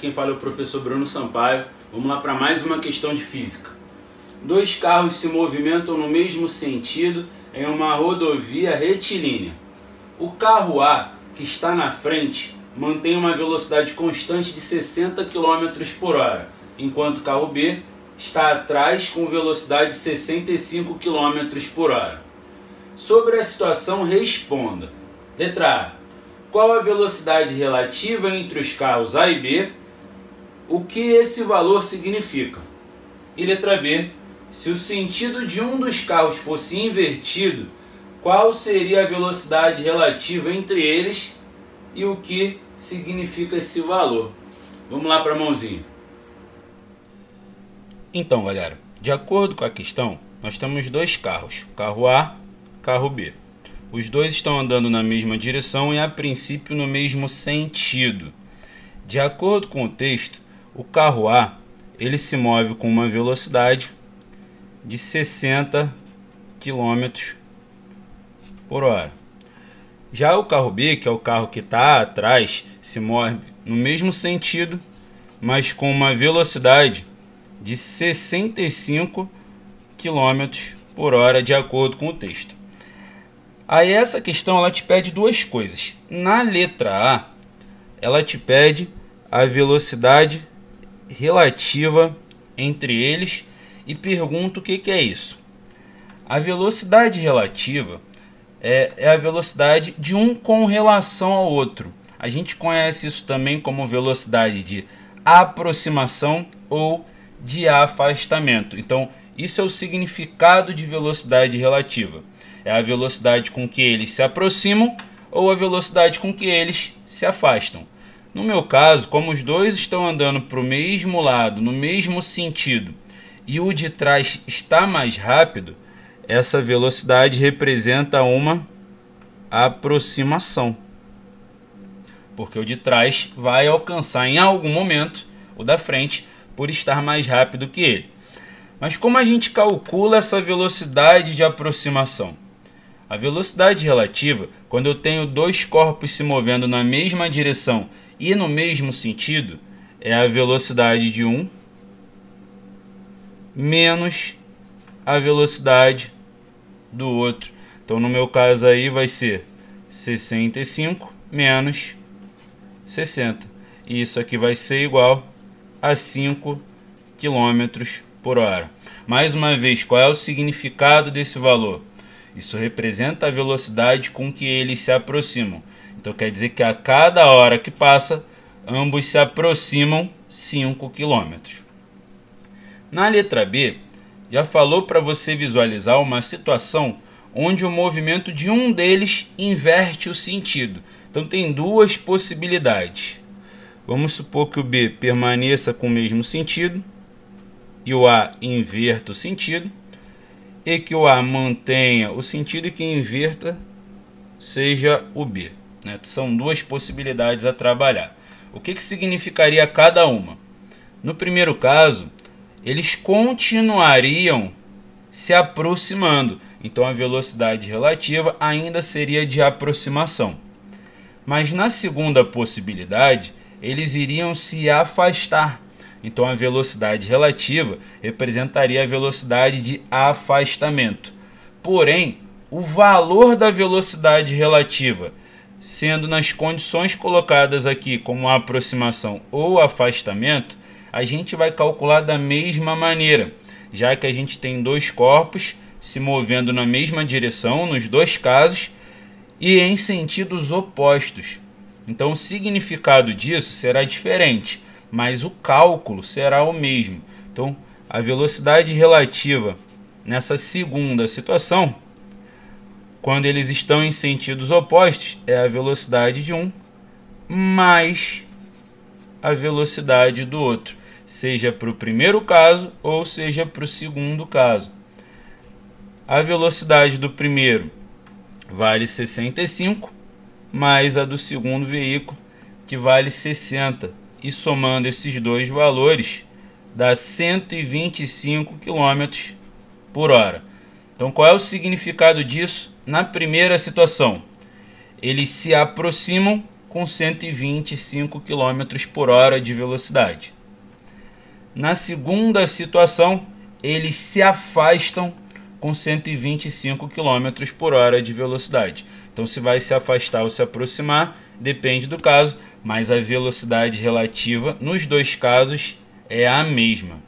quem fala é o professor Bruno Sampaio. Vamos lá para mais uma questão de física. Dois carros se movimentam no mesmo sentido em uma rodovia retilínea. O carro A, que está na frente, mantém uma velocidade constante de 60 km por hora, enquanto o carro B está atrás com velocidade de 65 km por hora. Sobre a situação, responda. Letra A. Qual a velocidade relativa entre os carros A e B? O que esse valor significa? E letra B. Se o sentido de um dos carros fosse invertido, qual seria a velocidade relativa entre eles e o que significa esse valor? Vamos lá para a mãozinha. Então, galera, de acordo com a questão, nós temos dois carros, carro A, carro B. Os dois estão andando na mesma direção e, a princípio, no mesmo sentido. De acordo com o texto, o carro A ele se move com uma velocidade de 60 km por hora. Já o carro B, que é o carro que está atrás, se move no mesmo sentido, mas com uma velocidade de 65 km por hora, de acordo com o texto. Aí essa questão ela te pede duas coisas. Na letra A, ela te pede a velocidade relativa entre eles e pergunta o que é isso. A velocidade relativa é a velocidade de um com relação ao outro. A gente conhece isso também como velocidade de aproximação ou de afastamento. Então, isso é o significado de velocidade relativa. É a velocidade com que eles se aproximam ou a velocidade com que eles se afastam. No meu caso, como os dois estão andando para o mesmo lado, no mesmo sentido, e o de trás está mais rápido, essa velocidade representa uma aproximação. Porque o de trás vai alcançar em algum momento o da frente por estar mais rápido que ele. Mas como a gente calcula essa velocidade de aproximação? A velocidade relativa, quando eu tenho dois corpos se movendo na mesma direção e no mesmo sentido, é a velocidade de um menos a velocidade do outro. Então, no meu caso aí vai ser 65 menos 60. E isso aqui vai ser igual a 5 km por hora. Mais uma vez, qual é o significado desse valor? Isso representa a velocidade com que eles se aproximam. Então quer dizer que a cada hora que passa, ambos se aproximam 5 km. Na letra B, já falou para você visualizar uma situação onde o movimento de um deles inverte o sentido. Então tem duas possibilidades. Vamos supor que o B permaneça com o mesmo sentido e o A inverta o sentido, e que o A mantenha o sentido e que inverta seja o B. São duas possibilidades a trabalhar. O que significaria cada uma? No primeiro caso, eles continuariam se aproximando. Então a velocidade relativa ainda seria de aproximação. Mas na segunda possibilidade, eles iriam se afastar. Então a velocidade relativa representaria a velocidade de afastamento. Porém, o valor da velocidade relativa, sendo nas condições colocadas aqui como aproximação ou afastamento, a gente vai calcular da mesma maneira, já que a gente tem dois corpos se movendo na mesma direção nos dois casos e em sentidos opostos. Então o significado disso será diferente, mas o cálculo será o mesmo. Então, a velocidade relativa nessa segunda situação, quando eles estão em sentidos opostos, é a velocidade de um mais a velocidade do outro, seja para o primeiro caso ou seja para o segundo caso. A velocidade do primeiro vale 65, mais a do segundo veículo, que vale 60. E somando esses dois valores, dá 125 km por hora. Então, qual é o significado disso na primeira situação? Eles se aproximam com 125 km por hora de velocidade. Na segunda situação, eles se afastam com 125 km por hora de velocidade. Então, se vai se afastar ou se aproximar, depende do caso, mas a velocidade relativa nos dois casos é a mesma.